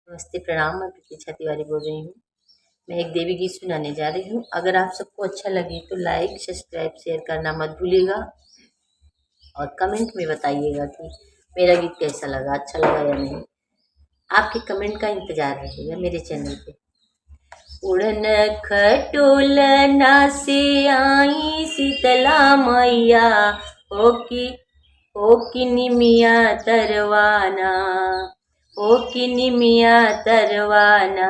नमस्ते, प्रणाम। मैं प्रतीक्षा तिवारी बोल रही हूँ। मैं एक देवी गीत सुनाने जा रही हूँ। अगर आप सबको अच्छा लगे तो लाइक, सब्सक्राइब, शेयर करना मत भूलिएगा और कमेंट में बताइएगा कि मेरा गीत कैसा लगा, अच्छा लगा या नहीं। आपके कमेंट का इंतजार रहेगा मेरे चैनल पे। उड़न खटोलना से आई शीतला मैया, हो की निमिया तरवाना, हो की निमिया तरवाना,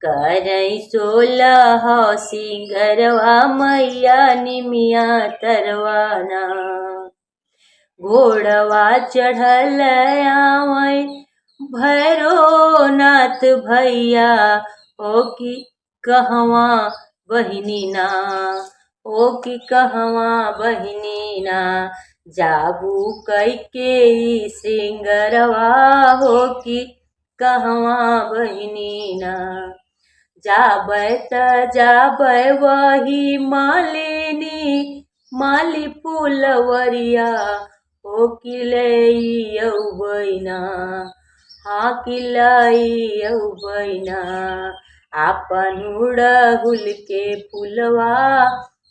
करई 16 सिंगरवा मैया निमिया तरवाना। घोड़वा चढ़ल आवै भैरो नाथ भैया, हो कि कहवा बहिनी ना, हो कि कहवा बहिनी ना, जाबू कैके सिंगरवा, हो कि कहवा बहिनी ना। जाबै त जाबै वही मालिनी, माली फूलवरिया, हो कि लैयौ बैना, हाँ कि लैयौ बैना। आपन उड़हुल के फूलवा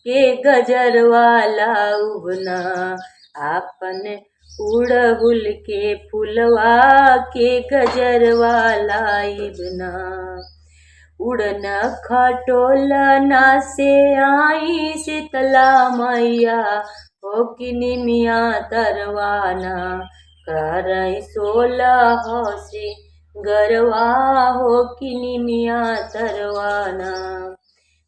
के गजरवा लाउबना, आपन उड़हुल के फूलवा के गजरवा लाइबना। उड़न खटोलना से आई शीतला मैया, हो कि निमिया तरवाना, करई 16 सिंगरवा, हो कि निमिया तरवाना।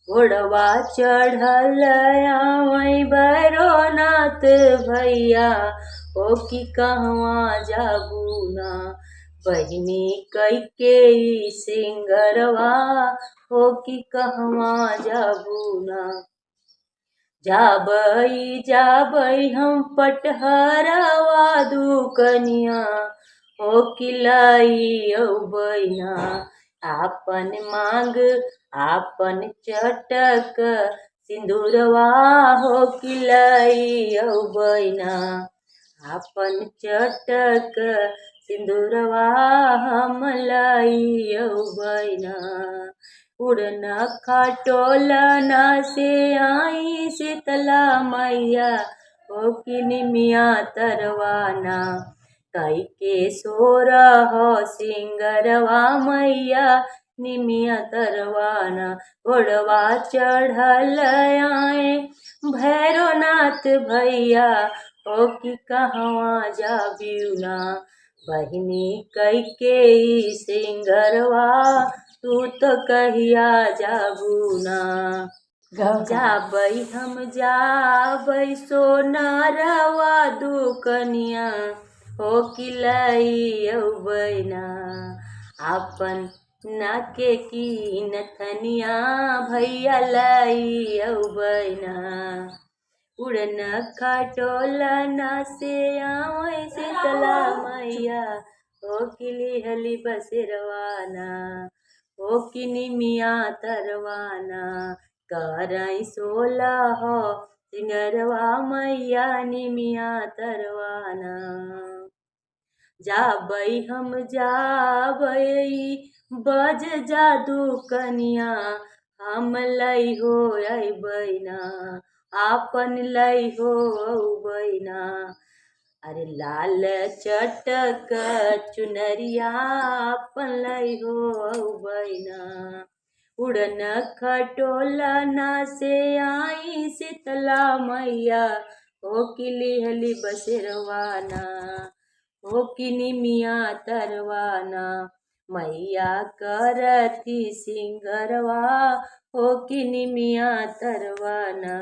घोड़वा चढ़ल आवै भैरो नाथ भैया, हो कि कहवा जाबूना, बहिनी कैके सिंगरवा, हो कि कहवा जाबूना। जाबै जाबै हम पटहरवा दुकनिया, हो कि लैयौ बैना, आपन मांग आपन चटक सिंदूरवा, हो कि लैयौ बैना, आपन चटक सिंदूरवा हम लैयौ बैना। उड़न खटोलना से आई शीतला मैया, हो कि निमिया तरवाना, कैके 16 सिंगरवा मैया निमिया तरवाना। घोड़वा चढ़ल आए भैरो नाथ भैया, हो कि कहवा जाबिउना, बहिनी कैके सिंगरवा, तू तो कहिया जाबूना। जाबै हम जाबै सोनारवा दुकनिया, हो कि लैयौ बैना, आपन नाके की नथनिया भैया लैयौ बैना। उड़न खटोलना से आवै शीतला मैया, हो कि लिहली बसेरवाना, हो कि निमिया तरवाना, करई 16 सिंगरवा मैया निमिया तरवाना। जाबै हम जाबै बज जादू कनिया, हम लैहो बैना, आपन लैहो बैना। अरे लाल चटक चुनरिया, आपन लैहो बैना। उड़न खटोलना से आई शीतला मैया, हो कि लिहली बसेरवाना, हो कि निमिया तरवाना। मैया करथी सिंगरवा, हो कि निमिया तरवाना।